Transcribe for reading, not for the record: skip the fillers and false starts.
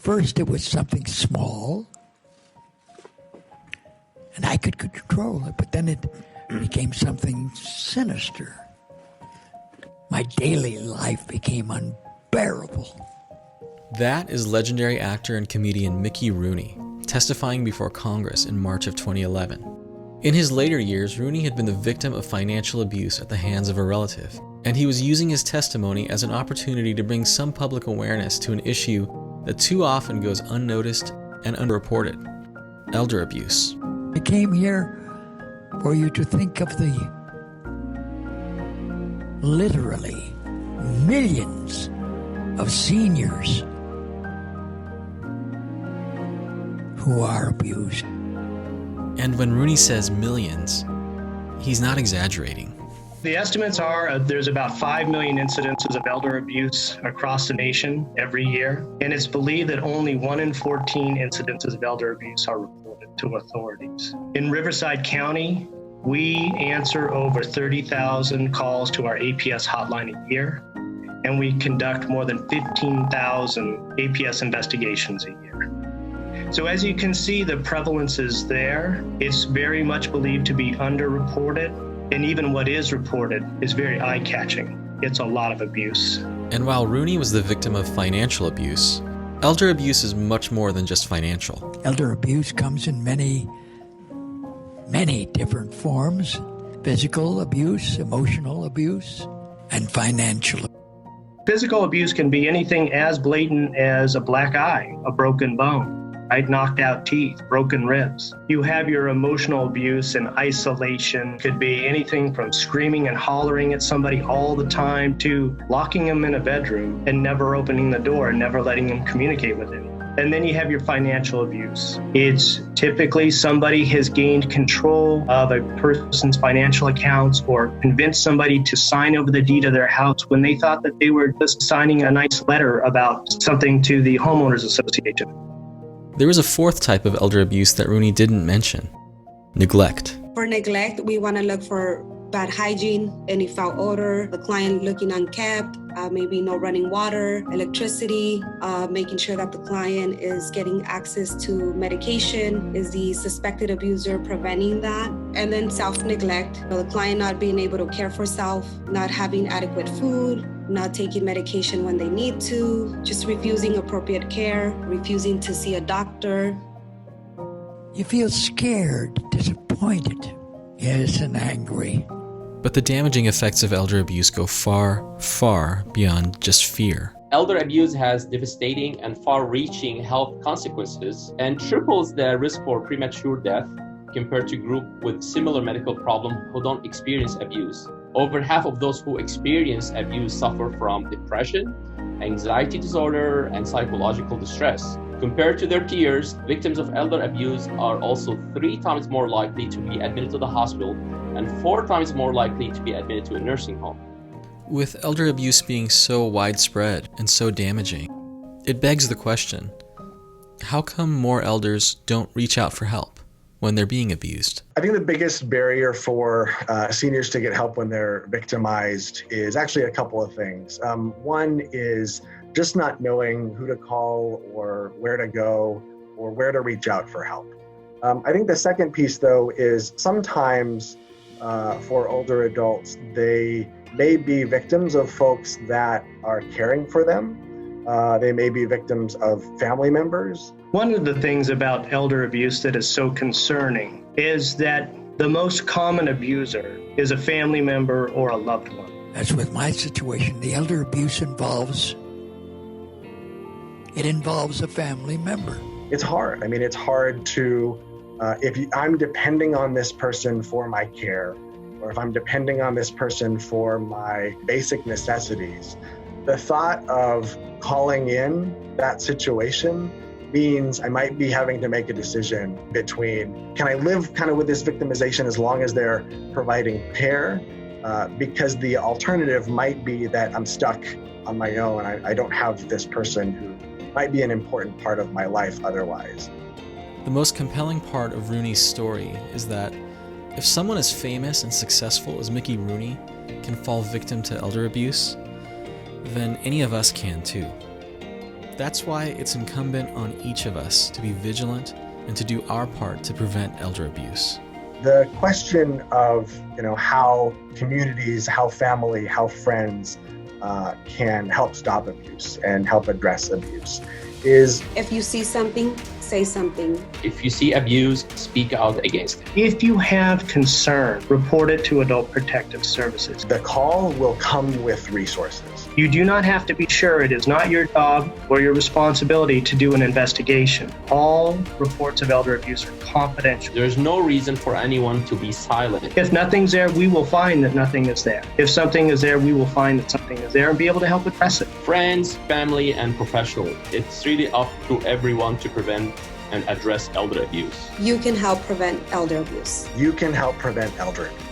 first it was something small, and I could control it, but then it became something sinister. My daily life became unbearable. That is legendary actor and comedian Mickey Rooney, testifying before Congress in March of 2011. In his later years, Rooney had been the victim of financial abuse at the hands of a relative, and he was using his testimony as an opportunity to bring some public awareness to an issue that too often goes unnoticed and underreported: elder abuse. I came here for you to think of the literally millions of seniors who are abused. And when Rooney says millions, he's not exaggerating. The estimates are there's about 5 million incidences of elder abuse across the nation every year, and it's believed that only 1 in 14 incidences of elder abuse are reported to authorities. In Riverside County, we answer over 30,000 calls to our APS hotline a year, and we conduct more than 15,000 APS investigations a year. So as you can see, the prevalence is there. It's very much believed to be underreported, and even what is reported is very eye-catching. It's a lot of abuse. And while Rooney was the victim of financial abuse, elder abuse is much more than just financial. Elder abuse comes in many different forms: physical abuse, emotional abuse, and financial abuse. Physical abuse can be anything as blatant as a black eye, a broken bone, right? Knocked out teeth, broken ribs. You have your emotional abuse and isolation. Could be anything from screaming and hollering at somebody all the time to locking them in a bedroom and never opening the door and never letting them communicate with him. And then you have your financial abuse. It's typically somebody has gained control of a person's financial accounts or convinced somebody to sign over the deed of their house when they thought that they were just signing a nice letter about something to the homeowners association. There was a fourth type of elder abuse that Rooney didn't mention: neglect. For neglect, we want to look for bad hygiene, any foul odor, the client looking unkept, maybe no running water, electricity, making sure that the client is getting access to medication. Is the suspected abuser preventing that? And then self-neglect, the client not being able to care for self, not having adequate food, not taking medication when they need to, just refusing appropriate care, refusing to see a doctor. You feel scared, disappointed, yes, and angry. But the damaging effects of elder abuse go far, far beyond just fear. Elder abuse has devastating and far-reaching health consequences and triples the risk for premature death compared to groups with similar medical problems who don't experience abuse. Over half of those who experience abuse suffer from depression, anxiety disorder, and psychological distress. Compared to their peers, victims of elder abuse are also 3 times more likely to be admitted to the hospital and 4 times more likely to be admitted to a nursing home. With elder abuse being so widespread and so damaging, it begs the question: how come more elders don't reach out for help when they're being abused? I think the biggest barrier for seniors to get help when they're victimized is actually a couple of things. One is just not knowing who to call or where to go or where to reach out for help. I think the second piece, though, is sometimes for older adults, they may be victims of folks that are caring for them. They may be victims of family members. One of the things about elder abuse that is so concerning is that the most common abuser is a family member or a loved one. As with my situation, the elder abuse involves a family member. It's hard. I mean, it's hard to, I'm depending on this person for my care, or if I'm depending on this person for my basic necessities, the thought of calling in that situation means I might be having to make a decision between, can I live kind of with this victimization as long as they're providing care? Because the alternative might be that I'm stuck on my own. I don't have this person who might be an important part of my life otherwise. The most compelling part of Rooney's story is that if someone as famous and successful as Mickey Rooney can fall victim to elder abuse, then any of us can too. That's why it's incumbent on each of us to be vigilant and to do our part to prevent elder abuse. The question of, how communities, how family, how friends can help stop abuse and help address abuse is, if you see something, say something. If you see abuse, speak out against it. If you have concern, report it to Adult Protective Services. the call will come with resources. You do not have to be sure. It is not your job or your responsibility to do an investigation. All reports of elder abuse are confidential. There's no reason for anyone to be silent. If nothing's there, we will find that nothing is there. If something is there, we will find that something is there and be able to help address it. Friends, family, and professionals, it's really up to everyone to prevent and address elder abuse. You can help prevent elder abuse. You can help prevent elder abuse.